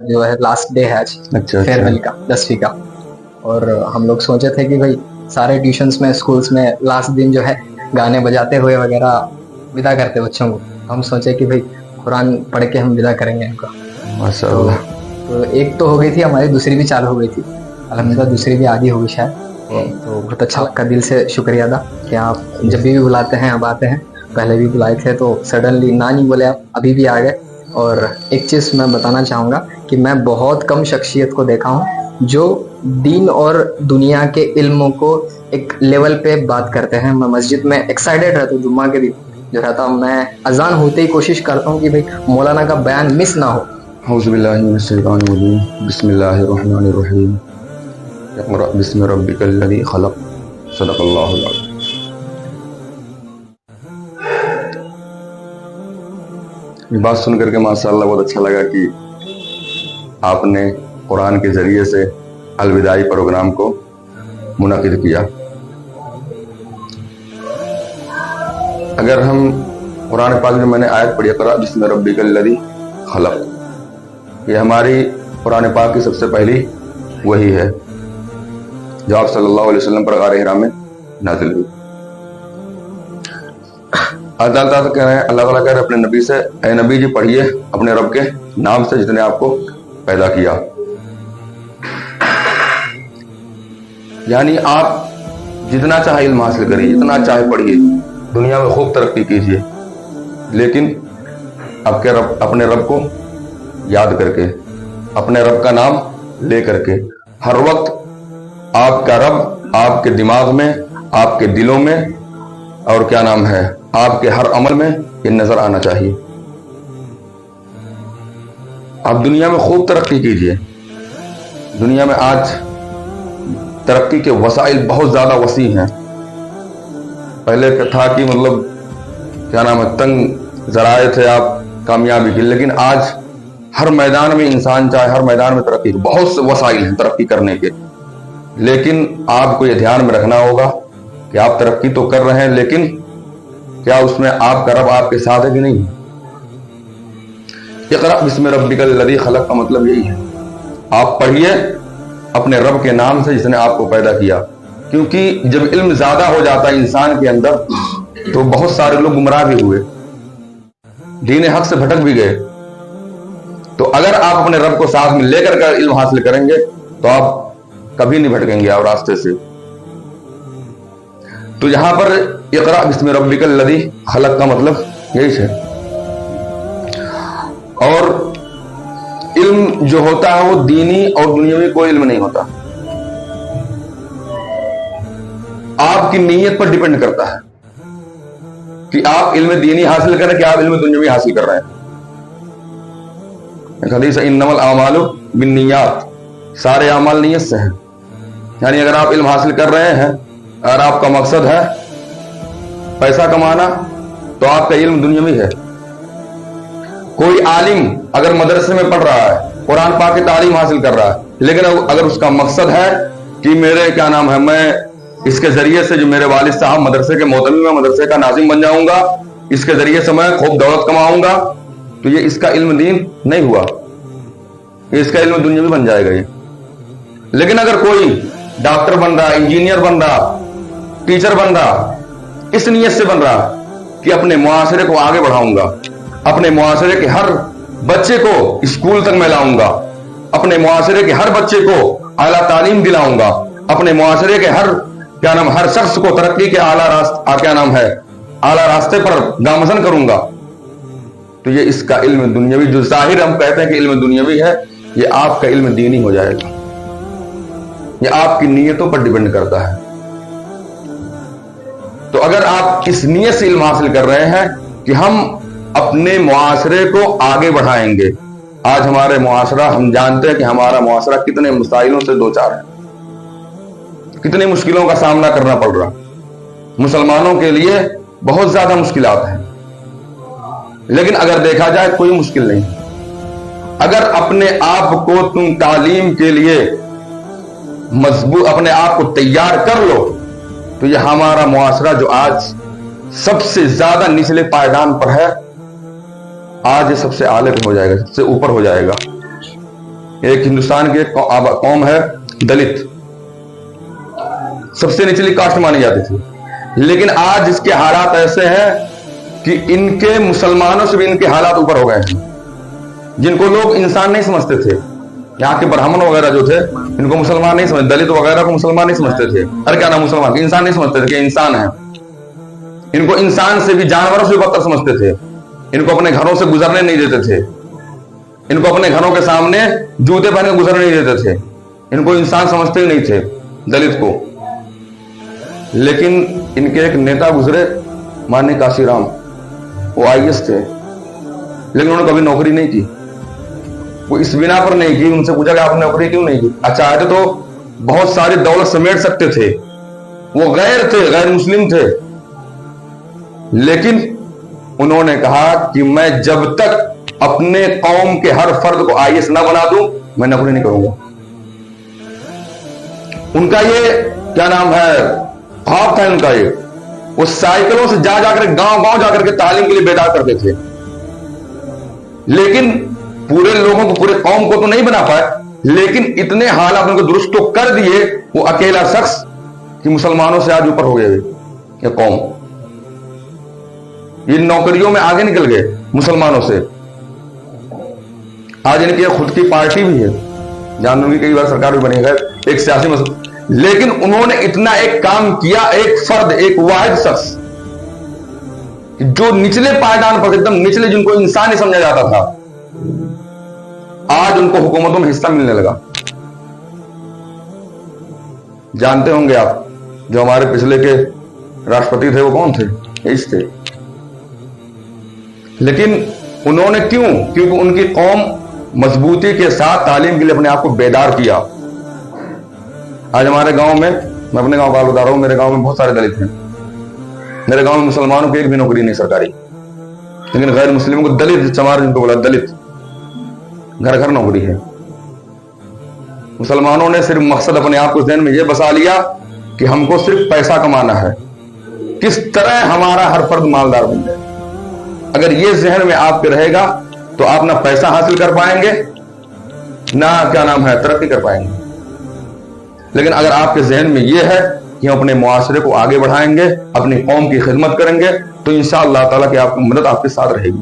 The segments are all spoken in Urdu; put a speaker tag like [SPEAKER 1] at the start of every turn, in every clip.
[SPEAKER 1] جو ہے لاسٹ ڈے ہے آج
[SPEAKER 2] اچھا
[SPEAKER 1] فیئر ویل کا 10ویں کا. اور ہم لوگ سوچے تھے کہ بھائی سارے ٹیوشنس میں اسکولس میں لاسٹ دن جو ہے گانے بجاتے ہوئے وغیرہ ودا کرتے بچوں کو. ہم سوچے کہ بھائی قرآن پڑھ کے ہم ودا کریں گے ان کو.
[SPEAKER 2] ماشاء
[SPEAKER 1] تو
[SPEAKER 2] اللہ.
[SPEAKER 1] تو ایک تو ہو گئی تھی ہماری, دوسری بھی چالو ہو گئی تھی الحمدللہ, دوسری بھی آدھی ہو گئی شاید. تو بہت اچھا آپ کا دل سے شکریہ ادا کہ آپ جب بھی بلاتے ہیں اب آتے ہیں. پہلے بھی بلائے تھے تو سڈنلی نہ نہیں بولے, آپ ابھی بھی آ گئے. اور ایک چیز میں بتانا چاہوں گا کہ میں بہت کم شخصیت کو دیکھا ہوں جو دین اور دنیا کے علموں کو ایک لیول پہ بات کرتے ہیں. میں مسجد میں ایکسائٹیڈ رہتا ہوں, جمعہ کے دن جو رہتا ہوں میں اذان ہوتے ہی کوشش کرتا ہوں کہ بھائی مولانا کا بیان مس نہ ہو.
[SPEAKER 2] اعوذ باللہ من الشیطان الرجیم, بسم اللہ الرحمن الرحیم, اقرأ بسم ربک الذی خلق, صدق اللہ العظیم. یہ بات سن کر کے ماشاءاللہ بہت اچھا لگا کہ آپ نے قرآن کے ذریعے سے الوداعی پروگرام کو منعقد کیا. اگر ہم قرآن پاک میں نے آیت پڑھی اقرأ بسم ربک الذی خلق, یہ ہماری قرآن پاک کی سب سے پہلی وحی ہے جو آپ صلی اللہ علیہ وسلم پر غار حرا میں نازل ہوئی. اللہ تعالیٰ کہہ رہے ہیں اپنے نبی سے, اے نبی جی پڑھیے اپنے رب کے نام سے جس نے آپ کو پیدا کیا. یعنی آپ جتنا چاہے علم حاصل کریے, جتنا چاہے پڑھیے, دنیا میں خوب ترقی کیجیے, لیکن آپ کے رب, اپنے رب کو یاد کر کے, اپنے رب کا نام لے کر کے, ہر وقت آپ کا رب آپ کے دماغ میں, آپ کے دلوں میں, اور کیا نام ہے آپ کے ہر عمل میں یہ نظر آنا چاہیے. آپ دنیا میں خوب ترقی کیجیے. دنیا میں آج ترقی کے وسائل بہت زیادہ وسیع ہیں. پہلے تھا کہ مطلب کیا نام ہے تنگ ذرائع تھے آپ کامیابی کی, لیکن آج ہر میدان میں انسان چاہے ہر میدان میں ترقی, بہت سے وسائل ہیں ترقی کرنے کے. لیکن آپ کو یہ دھیان میں رکھنا ہوگا کہ آپ ترقی تو کر رہے ہیں, لیکن کیا اس میں آپ کا رب آپ کے ساتھ ہے کہ نہیں. اقرأ بسم ربک الذی خلق کا مطلب یہی ہے, آپ پڑھیے اپنے رب کے نام سے جس نے آپ کو پیدا کیا. کیونکہ جب علم زیادہ ہو جاتا ہے انسان کے اندر تو بہت سارے لوگ گمراہ بھی ہوئے, دین حق سے بھٹک بھی گئے. تو اگر آپ اپنے رب کو ساتھ میں لے کر علم حاصل کریں گے تو آپ کبھی نہیں بھٹکیں گے آپ راستے سے. تو یہاں پر اقرأ بسم ربک الذی خلق کا مطلب یہی ہے. اور علم جو ہوتا ہے وہ دینی اور دنیاوی کوئی علم نہیں ہوتا, آپ کی نیت پر ڈیپینڈ کرتا ہے کہ آپ علم دینی حاصل کریں کہ آپ علم دنیاوی حاصل کر رہے ہیں. حدیث انما الاعمال بالنیات, سارے اعمال نیت سے ہیں. یعنی اگر آپ علم حاصل کر رہے ہیں, اگر آپ کا مقصد ہے پیسہ کمانا تو آپ کا علم دنیاوی ہے. کوئی عالم اگر مدرسے میں پڑھ رہا ہے, قرآن پاک کی تعلیم حاصل کر رہا ہے, لیکن اگر اس کا مقصد ہے کہ میرے کیا نام ہے میں اس کے ذریعے سے جو میرے والد صاحب مدرسے کے محتمم میں مدرسے کا ناظم بن جاؤں گا, اس کے ذریعے سے میں خوب دولت کماؤں گا, تو یہ اس کا علم دین نہیں ہوا, یہ اس کا علم دنیاوی بن جائے گا یہ. لیکن اگر کوئی ڈاکٹر بن رہا, انجینئر بن رہا, ٹیچر بن رہا, اس نیت سے بن رہا کہ اپنے معاشرے کو آگے بڑھاؤں گا, اپنے معاشرے کے ہر بچے کو اسکول تک میں لاؤں گا, اپنے معاشرے کے ہر بچے کو اعلیٰ تعلیم دلاؤں گا, اپنے معاشرے کے ہر شخص کو ترقی کے اعلیٰ راستے پر گامزن کروں گا, تو یہ اس کا علم دنیاوی, جو ظاہر ہم کہتے ہیں کہ علم دنیاوی ہے, یہ آپ کا علم دینی ہو جائے گا. یہ آپ کی نیتوں پر ڈیپینڈ کرتا ہے. تو اگر آپ اس نیت سے علم حاصل کر رہے ہیں کہ ہم اپنے معاشرے کو آگے بڑھائیں گے. آج ہمارے معاشرہ, ہم جانتے ہیں کہ ہمارا معاشرہ کتنے مسائلوں سے دوچار ہے, کتنی مشکلوں کا سامنا کرنا پڑ رہا. مسلمانوں کے لیے بہت زیادہ مشکلات ہیں, لیکن اگر دیکھا جائے کوئی مشکل نہیں. اگر اپنے آپ کو تم تعلیم کے لیے مضبوط, اپنے آپ کو تیار کر لو, تو یہ ہمارا معاشرہ جو آج سب سے زیادہ نچلے پائیدان پر ہے, آج یہ سب سے اعلیٰ پہ ہو جائے گا, سب سے اوپر ہو جائے گا. ایک ہندوستان کی ایک قوم ہے دلت, سب سے نچلی کاسٹ مانی جاتی تھی, لیکن آج اس کے حالات ایسے ہیں کہ ان کے مسلمانوں سے بھی ان کے حالات اوپر ہو گئے ہیں, جن کو لوگ انسان نہیں سمجھتے تھے. یہاں کے برہمن وغیرہ جو تھے ان کو مسلمان نہیں سمجھتے, دلت وغیرہ کو مسلمان نہیں سمجھتے تھے. ارے کیا نام مسلمان, انسان نہیں سمجھتے تھے کہ انسان ہے. ان کو انسان سے بھی, جانوروں سے بھی بدتر سمجھتے تھے. ان کو اپنے گھروں سے گزرنے نہیں دیتے تھے. ان کو اپنے گھروں کے سامنے جوتے پہن کے گزرنے نہیں دیتے تھے. ان کو انسان سمجھتے ہی نہیں تھے دلت کو. لیکن ان کے ایک نیتا گزرے ماننی کاشی رام, وہ IAS تھے, لیکن انہوں نے کبھی نوکری نہیں کی. وہ اس بنا پر نہیں کی, ان سے پوچھا کہ آپ نے نوکری کیوں نہیں کی؟ چاہتے تو بہت ساری دولت سمیٹ سکتے تھے. وہ غیر تھے, غیر مسلم تھے, لیکن انہوں نے کہا کہ میں جب تک اپنے قوم کے ہر فرد کو IAS نہ بنا دوں میں نوکری نہیں کروں گا. ان کا یہ کیا نام ہے خواب تھا ان کا. یہ وہ سائیکلوں سے جا کر گاؤں گاؤں جا کر کے تعلیم کے لیے بیدار کرتے تھے, لیکن پورے لوگوں کو, پورے قوم کو تو نہیں بنا پائے, لیکن اتنے حالات ان کو درست تو کر دیے. وہ اکیلا شخص کہ مسلمانوں سے آج اوپر ہو گئے یہ قوم. یہ نوکریوں میں آگے نکل گئے مسلمانوں سے. آج ان کی خود کی پارٹی بھی ہے, جانوں کی کئی بار سرکار بھی بنی ہے, ایک سیاسی مسئلہ, لیکن انہوں نے اتنا ایک کام کیا, ایک فرد, ایک واحد شخص جو نچلے پائیدان پر, ایک دم نچلے, جن کو انسان ہی سمجھا جاتا تھا, آج ان کو حکومتوں میں حصہ ملنے لگا. جانتے ہوں گے آپ جو ہمارے پچھلے کے راشٹرپتی تھے وہ کون تھے؟ اس تھے. لیکن انہوں نے کیوں؟ کیونکہ ان کی قوم مضبوطی کے ساتھ تعلیم کے لیے اپنے آپ کو بیدار کیا. آج ہمارے گاؤں میں اپنے گاؤں کا بتا رہا ہوں, میرے گاؤں میں بہت سارے دلت ہیں. میرے گاؤں میں مسلمانوں کی ایک بھی نوکری نہیں سرکاری, لیکن غیر مسلموں کو دلت چمار, جن کو بولا دلت, گھر گھر نوکری ہے. مسلمانوں نے صرف مقصد اپنے آپ کو ذہن میں یہ بسا لیا کہ ہم کو صرف پیسہ کمانا ہے, کس طرح ہمارا ہر فرد مالدار بن جائے. اگر یہ ذہن میں آپ کے رہے گا تو آپ نہ پیسہ حاصل کر پائیں گے, نہ کیا نام ہے ترقی کر پائیں گے. لیکن اگر آپ کے ذہن میں یہ ہے کہ ہم اپنے معاشرے کو آگے بڑھائیں گے, اپنی قوم کی خدمت کریں گے, تو انشاءاللہ تعالیٰ کی آپ کی مدد آپ کے ساتھ رہے گی.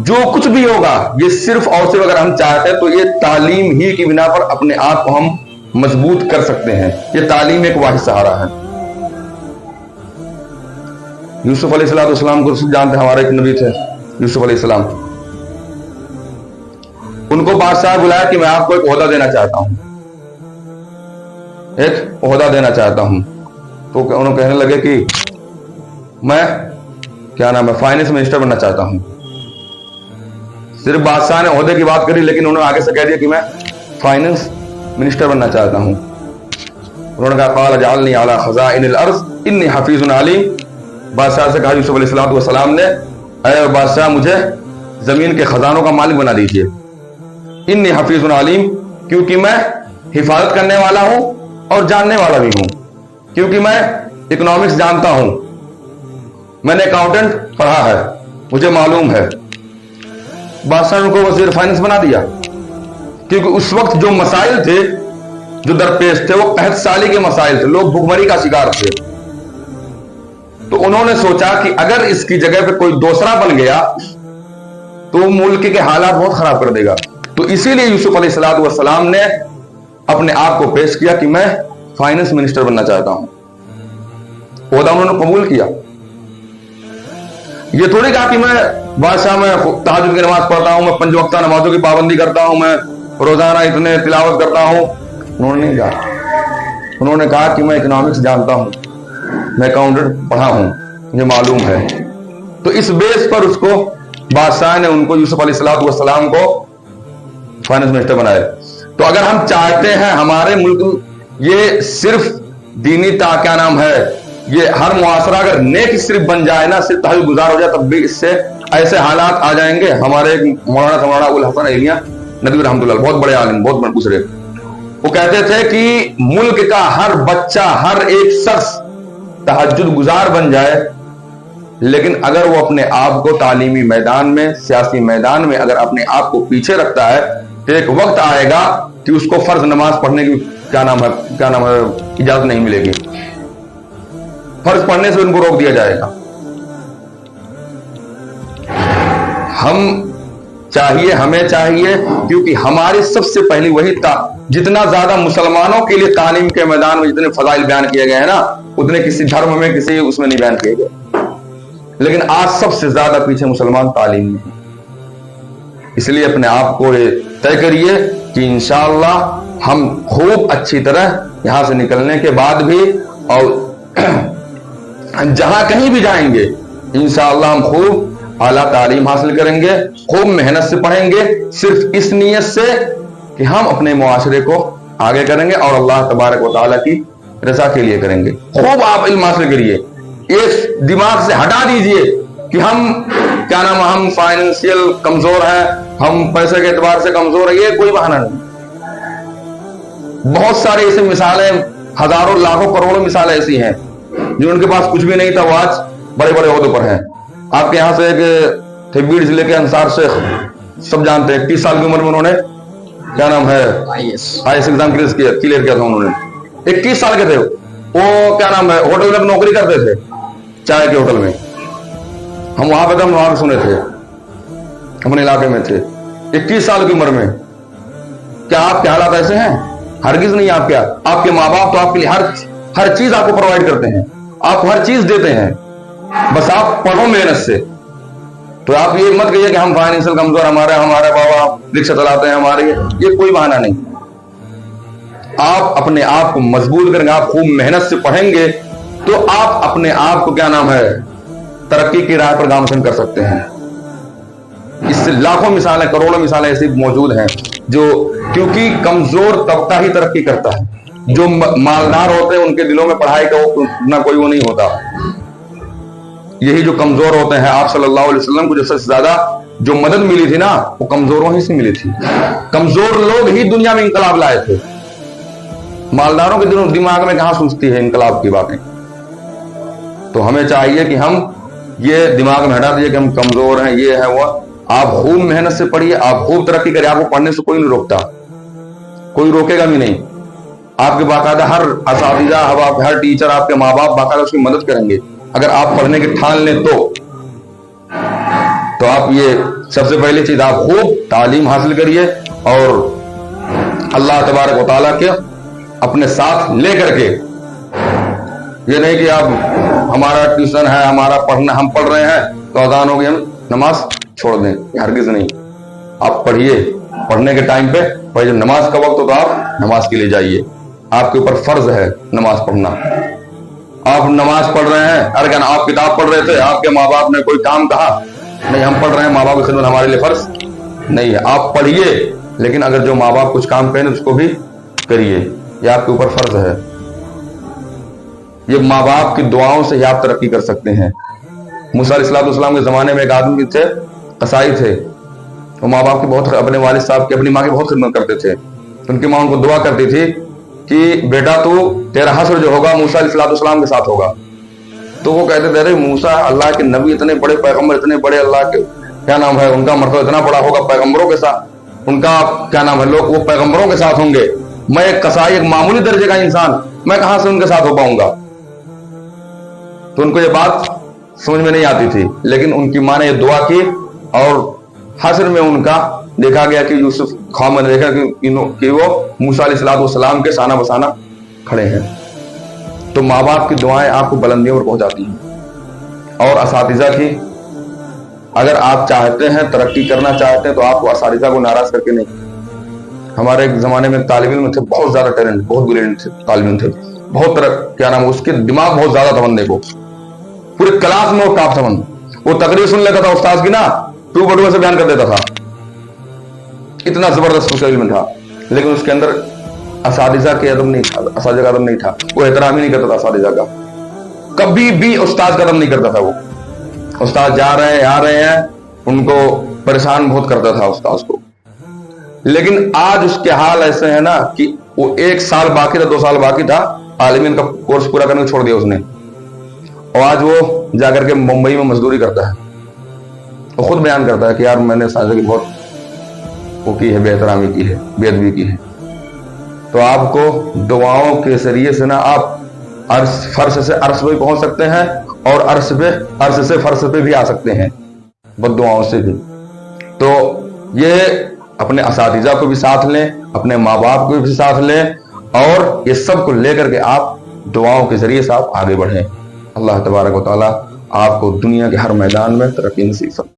[SPEAKER 2] جو کچھ بھی ہوگا یہ صرف اور صرف اگر ہم چاہتے ہیں تو یہ تعلیم ہی کی بنا پر اپنے آپ کو ہم مضبوط کر سکتے ہیں. یہ تعلیم ایک واحد سہارا ہے. یوسف علیہ السلام کو جانتے ہیں, ہمارے ایک نبی تھے یوسف علیہ السلام. ان کو بادشاہ بلایا کہ میں آپ کو ایک عہدہ دینا چاہتا ہوں, ایک عہدہ دینا چاہتا ہوں. تو انہوں کہنے لگے کہ میں کیا نام ہے فائنانس منسٹر بننا چاہتا ہوں. صرف بادشاہ نے عہدے کی بات کری, لیکن انہوں نے آگے سے کہہ دیا کہ میں فائنانس منسٹر بننا چاہتا ہوں. انہوں نے کہا قال اجعلنی علی خزائن الارض انی حفیظ علیم. بادشاہ سے کہا یوسف علیہ السلام نے, اے بادشاہ مجھے زمین کے خزانوں کا مالک بنا دیجیے. انی حفیظ علیم, کیونکہ میں حفاظت کرنے والا ہوں اور جاننے والا بھی ہوں, کیونکہ میں اکنامکس جانتا ہوں, میں نے اکاؤنٹنٹ پڑھا ہے, مجھے معلوم ہے. بادشاہ نے ان کو وزیر فائنانس بنا دیا, کیونکہ اس وقت جو مسائل تھے جو درپیش تھے وہ قحط سالی کے مسائل تھے, لوگ بھوک کا شکار تھے. تو انہوں نے سوچا کہ اگر اس کی جگہ پہ کوئی دوسرا بن گیا تو ملک کے حالات بہت خراب کر دے گا. تو اسی لیے یوسف علیہ السلام نے اپنے آپ کو پیش کیا کہ میں فائنانس منسٹر بننا چاہتا ہوں. عہدہ انہوں نے قبول کیا. یہ تھوڑی کہا کہ میں بادشاہ, میں تہجد کی نماز پڑھتا ہوں, میں 5 وقتہ نمازوں کی پابندی کرتا ہوں, میں روزانہ اتنے تلاوت کرتا ہوں. انہوں نے نہیں کہا. انہوں نے کہا کہ میں اکنامکس جانتا ہوں, میں اکاؤنٹنٹ پڑھا ہوں, مجھے معلوم ہے. تو اس بیس پر اس کو بادشاہ نے ان کو یوسف علیہ السلام کو فائنانس منسٹر بنایا. تو اگر ہم چاہتے ہیں ہمارے ملک یہ صرف دینی کیا نام ہے, یہ ہر معاشرہ اگر نیک صرف بن جائے نا, صرف تہجد گزار ہو جائے, تب بھی اس سے ایسے حالات آ جائیں گے. ہمارے مولانا ابوالحسن علیہ ندوی رحمۃ اللہ, بہت بڑے عالم, بہت بڑے دوسرے, وہ کہتے تھے کہ ملک کا ہر بچہ, ہر ایک شخص تہجد گزار بن جائے لیکن اگر وہ اپنے آپ کو تعلیمی میدان میں, سیاسی میدان میں اگر اپنے آپ کو پیچھے رکھتا ہے تو ایک وقت آئے گا کہ اس کو فرض نماز پڑھنے کی کیا نام ہے اجازت نہیں ملے گی, فرض پڑھنے سے ان کو روک دیا جائے گا. ہمیں چاہیے کیونکہ ہماری سب سے پہلی وہی جتنا زیادہ مسلمانوں کے لیے تعلیم کے میدان میں جتنے فضائل بیان کیے گئے ہیں نا, اتنے کسی دھرم میں کسی اس میں نہیں بیان کیے گئے. لیکن آج سب سے زیادہ پیچھے مسلمان تعلیم میں ہیں. اس لیے اپنے آپ کو یہ طے کریے کہ انشاءاللہ ہم خوب اچھی طرح یہاں سے نکلنے کے بعد بھی اور جہاں کہیں بھی جائیں گے انشاءاللہ ہم خوب اعلیٰ تعلیم حاصل کریں گے, خوب محنت سے پڑھیں گے, صرف اس نیت سے کہ ہم اپنے معاشرے کو آگے کریں گے اور اللہ تبارک و تعالیٰ کی رضا کے لیے کریں گے. خوب آپ علم حاصل کریے, ایک دماغ سے ہٹا دیجئے کہ ہم کیا نام ہم فائنینشیل کمزور ہیں, ہم پیسے کے اعتبار سے کمزور ہیں, یہ کوئی بہانہ نہیں. بہت سارے ایسی مثالیں, ہزاروں لاکھوں کروڑوں مثالیں ایسی ہیں جو ان کے پاس کچھ بھی نہیں تھا, وہ آج بڑے بڑے عہدوں پر ہیں. آپ کے یہاں سے ایک تھے بیڑ ضلع کے انصار شیخ, سب جانتے ہیں, 30 سال کی عمر میں انہوں نے کیا نام ہے آئی ایس ایگزام کلیئر کیا تھا انہوں نے. 21 سال کے تھے وہ, کیا نام ہے ہوٹل میں نوکری کرتے تھے, چائے کے ہوٹل میں. ہم وہاں پہ ہم وہاں سنے تھے, اپنے علاقے میں تھے, 21 سال کی عمر میں. کیا آپ کے حالات ایسے ہیں؟ ہرگز نہیں. آپ کے ماں باپ تو آپ کے لیے ہر چیز آپ کو پرووائڈ کرتے ہیں, آپ کو ہر چیز دیتے ہیں, بس آپ پڑھو محنت سے. تو آپ یہ مت کہیے کہ ہم فائنینشیل کمزور, ہمارے بابا رکشہ چلاتے ہیں, ہمارے یہ کوئی بہانہ نہیں. آپ اپنے آپ کو مضبوط کریں گے, آپ خوب محنت سے پڑھیں گے تو آپ اپنے آپ کو کیا نام ہے ترقی کی راہ پر گامزن کر سکتے ہیں. اس سے لاکھوں مثالیں, کروڑوں مثالیں ایسی موجود ہیں جو, کیونکہ کمزور طبقہ ہی ترقی کرتا ہے. جو مالدار ہوتے ہیں ان کے دلوں میں پڑھائی کا نہ کوئی وہ نہیں ہوتا. یہی جو کمزور ہوتے ہیں, آپ صلی اللہ علیہ وسلم کو جو سب سے زیادہ جو مدد ملی تھی نا وہ کمزوروں ہی سے ملی تھی. کمزور لوگ ہی دنیا میں انقلاب لائے تھے. مالداروں کے دماغ میں کہاں سوچتی ہے انقلاب کی باتیں. تو ہمیں چاہیے کہ ہم یہ دماغ میں ہٹا دیجیے کہ ہم کمزور ہیں, یہ ہے وہ. آپ خوب محنت سے پڑھیے, آپ خوب ترقی کریں. آپ کو پڑھنے سے کوئی نہیں روکتا, کوئی روکے گا بھی نہیں. آپ کے باقاعدہ ہر اساتذہ, ہر ٹیچر, آپ کے ماں باپ باقاعدہ اس کی مدد کریں گے اگر آپ پڑھنے کی ٹھان لیں تو آپ یہ سب سے پہلی چیز آپ خوب تعلیم حاصل کریے اور اللہ تبارک و تعالیٰ کے اپنے ساتھ لے کر کے. یہ نہیں کہ آپ ہمارا ٹیوشن ہے, ہمارا پڑھنا, ہم پڑھ رہے ہیں تو اذان ہوگی ہم نماز چھوڑ دیں, ہرگز نہیں. آپ پڑھیے, پڑھنے کے ٹائم پہ جب نماز کا وقت ہو تو آپ نماز کے لیے جائیے. آپ کے اوپر فرض ہے نماز پڑھنا. آپ نماز پڑھ رہے ہیں, ارے کیا آپ کتاب پڑھ رہے تھے, آپ کے ماں باپ نے کوئی کام کہا نہیں, ہم پڑھ رہے ہیں, ماں باپ کی خدمت ہمارے لیے فرض نہیں ہے. آپ پڑھیے, لیکن اگر جو ماں باپ کچھ کام کہیں اس کو بھی کریے, یہ آپ کے اوپر فرض ہے. یہ ماں باپ کی دعاؤں سے ہی آپ ترقی کر سکتے ہیں. موسیٰ علیہ السلام کے زمانے میں ایک آدمی تھے, قصائی تھے. وہ ماں باپ کی بہت, اپنے والد صاحب کی, اپنی ماں کی بہت خدمت کرتے تھے. ان کی ماں ان کو دعا کرتی تھی کہ بیٹا تو تیرا حشر جو ہوگا موسیٰ علیہ السلام کے ساتھ ہوگا. تو وہ کہتے تھے موسیٰ اللہ کے نبی اتنے بڑے پیغمبر, اتنے بڑے اللہ کے کیا نام ہے ان کا مرتبہ اتنا بڑا ہوگا پیغمبروں کے ساتھ, ان کا کیا نام ہے لوگ وہ پیغمبروں کے ساتھ ہوں گے, میں ایک قصائی, ایک معمولی درجے کا انسان, میں کہاں سے ان کے ساتھ ہو پاؤں گا. تو ان کو یہ بات سمجھ میں نہیں آتی تھی, لیکن ان کی ماں نے یہ دعا کی اور حشر میں ان کا دیکھا گیا کہ یوسف خواب میں دیکھا کہ وہ موسیٰ علیہ السلام کے سانہ بسانہ کھڑے ہیں. تو ماں باپ کی دعائیں آپ کو بلندیوں پر پہنچاتی ہیں. اور اساتذہ کی, اگر آپ چاہتے ہیں ترقی کرنا چاہتے ہیں تو آپ کو اساتذہ کو ناراض کر کے نہیں. ہمارے ایک زمانے میں طالب علم تھے, بہت زیادہ ٹیلنٹ, بہت بریلینٹ تھے طالب علم تھے, بہت کیا نام اس کے دماغ بہت زیادہ تھا بندے کو, پورے کلاس میں وہ ٹاپ تھا بندہ. وہ تقریر سن لیتا تھا استاد کی نا, 2 سے بیان کر دیتا تھا, اتنا زبردست اس کا علم تھا. لیکن اس کے اندر اساتذہ کے ادب نہیں تھا, اساتذہ کا ادب نہیں تھا, وہ احترام ہی نہیں کرتا تھا اساتذہ کا, کبھی بھی استاد کا ادب نہیں کرتا تھا. وہ استاد جا رہے ہیں, آ رہے ہیں, ان کو پریشان بہت کرتا تھا استاد کو. لیکن آج اس کے حال ایسے ہیں نا کہ وہ 1 سال باقی تھا, 2 سال باقی تھا, عالمین کا کورس پورا کرنے چھوڑ دیا اس نے. اور آج وہ جا کر کے ممبئی میں مزدوری کرتا ہے. وہ خود بیان کرتا ہے کہ یار میں نے اساتذہ کی بہت وہ کی ہے، بے احترامی کی ہے، بے ادبی کی ہے. تو آپ کو دعاؤں کے ذریعے سے نا آپ فرش سے عرش پہ پہنچ سکتے ہیں، اور عرش سے فرش پہ بھی آ سکتے ہیں بد دعاؤں سے بھی. تو یہ اپنے اساتذہ کو بھی ساتھ لیں، اپنے ماں باپ کو بھی ساتھ لیں، اور یہ سب کو لے کر کے آپ دعاؤں کے ذریعے سے آپ آگے بڑھیں. اللہ تبارک و تعالیٰ آپ کو دنیا کے ہر میدان میں ترقی نصیب فرمائے.